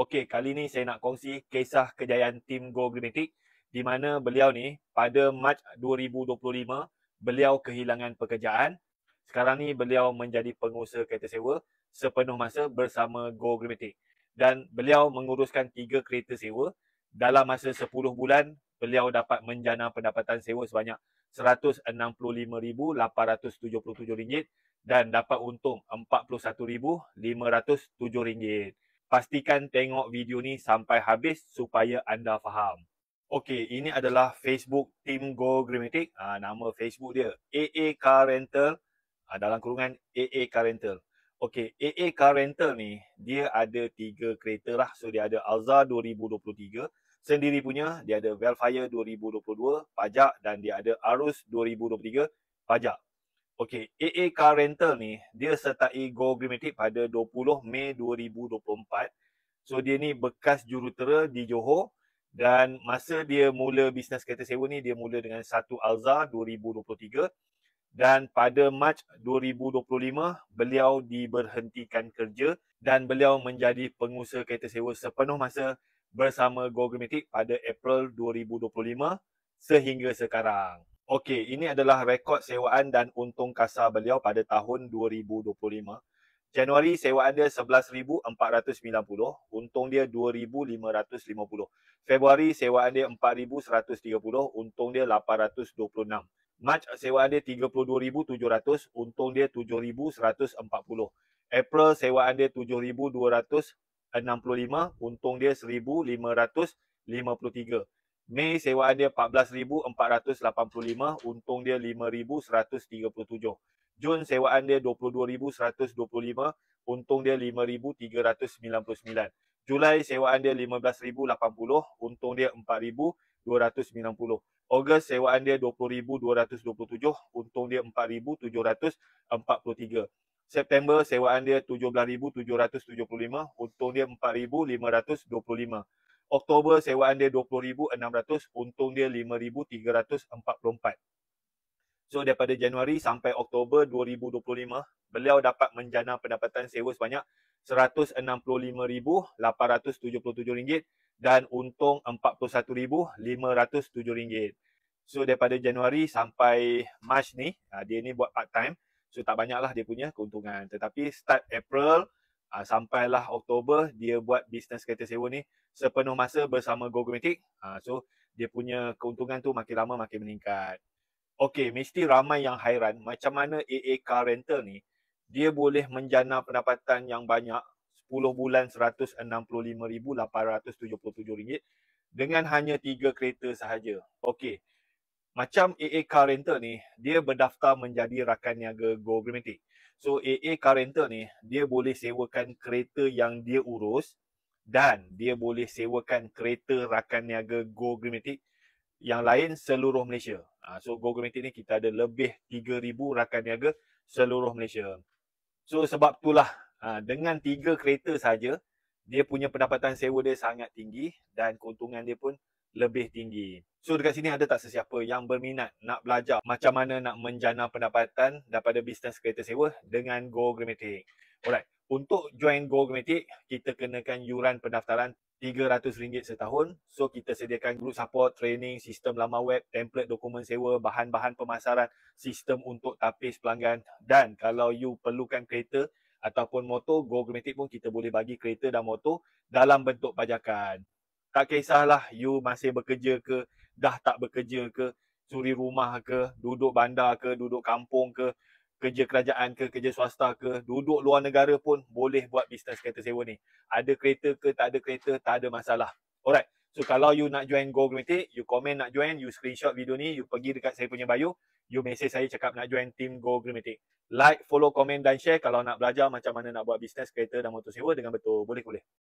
Okey, kali ni saya nak kongsi kisah kejayaan tim Go Greenmatic di mana beliau ni pada Mac 2025 beliau kehilangan pekerjaan. Sekarang ni beliau menjadi pengusaha kereta sewa sepenuh masa bersama Go Greenmatic. Dan beliau menguruskan 3 kereta sewa. Dalam masa 10 bulan, beliau dapat menjana pendapatan sewa sebanyak RM165,877 dan dapat untung RM41,507. Pastikan tengok video ni sampai habis supaya anda faham. Okey, ini adalah Facebook Team Go Greenmatic. Nama Facebook dia AA Car Rental, dalam kurungan AA Car Rental. Okey, AA Car Rental ni dia ada 3 kereta lah. So dia ada Alza 2023 sendiri punya, dia ada Velfire 2022 pajak dan dia ada Arus 2023 pajak. Okey, AA Car Rental ni dia sertai Go Greenmatic pada 20 Mei 2024. So dia ni bekas jurutera di Johor dan masa dia mula bisnes kereta sewa ni dia mula dengan satu Alza 2023 dan pada Mac 2025 beliau diberhentikan kerja dan beliau menjadi pengusaha kereta sewa sepenuh masa bersama Go Greenmatic pada April 2025 sehingga sekarang. Okey, ini adalah rekod sewaan dan untung kasar beliau pada tahun 2025. Januari sewaan dia 11,490, untung dia 2,550. Februari sewaan dia 4,130, untung dia 826. Mac sewaan dia 32,700, untung dia 7,140. April sewaan dia 7,265, untung dia 1,553. Mei sewaan dia 14,485, untung dia 5,137. Jun sewaan dia 22,125, untung dia 5,399. Julai sewaan dia 15,080, untung dia 4,290. Ogos sewaan dia 20,227, untung dia 4,743. September sewaan dia 17,775, untung dia 4,525. Oktober sewaan dia 20,600, untung dia 5,344. So daripada Januari sampai Oktober 2025, beliau dapat menjana pendapatan sewa sebanyak RM165,877 dan untung RM41,507. So daripada Januari sampai Mac ni, dia ni buat part time. So tak banyaklah dia punya keuntungan. Tetapi start April sampailah Oktober dia buat bisnes kereta sewa ni sepenuh masa bersama Go Greenmatic. So dia punya keuntungan tu makin lama makin meningkat. Okey, mesti ramai yang hairan macam mana AA Car Rental ni dia boleh menjana pendapatan yang banyak 10 bulan RM165,877 dengan hanya 3 kereta sahaja. Okey. Macam AA Car Rental ni, dia berdaftar menjadi rakan niaga Go Greenmatic. So AA Car Rental ni, dia boleh sewakan kereta yang dia urus dan dia boleh sewakan kereta rakan niaga Go Greenmatic yang lain seluruh Malaysia. So Go Greenmatic ni kita ada lebih 3,000 rakan niaga seluruh Malaysia. So sebab itulah dengan 3 kereta saja, dia punya pendapatan sewa dia sangat tinggi dan keuntungan dia pun lebih tinggi. So dekat sini ada tak sesiapa yang berminat nak belajar macam mana nak menjana pendapatan daripada bisnes kereta sewa dengan Go Greenmatic? Alright, untuk join Go Greenmatic, kita kenakan yuran pendaftaran RM300 setahun. So kita sediakan group support, training, sistem laman web, template dokumen sewa, bahan-bahan pemasaran, sistem untuk tapis pelanggan. Dan kalau you perlukan kereta ataupun motor, Go Greenmatic pun kita boleh bagi kereta dan motor dalam bentuk pajakan. Tak kisahlah you masih bekerja ke, dah tak bekerja ke, suri rumah ke, duduk bandar ke, duduk kampung ke, kerja kerajaan ke, kerja swasta ke, duduk luar negara pun boleh buat bisnes kereta sewa ni. Ada kereta ke, tak ada kereta, tak ada masalah. Alright, so kalau you nak join Go Greenmatic, you komen nak join, you screenshot video ni, you pergi dekat saya punya bio, you message saya cakap nak join team Go Greenmatic. Like, follow, komen dan share kalau nak belajar macam mana nak buat bisnes kereta dan motor sewa dengan betul. Boleh-boleh.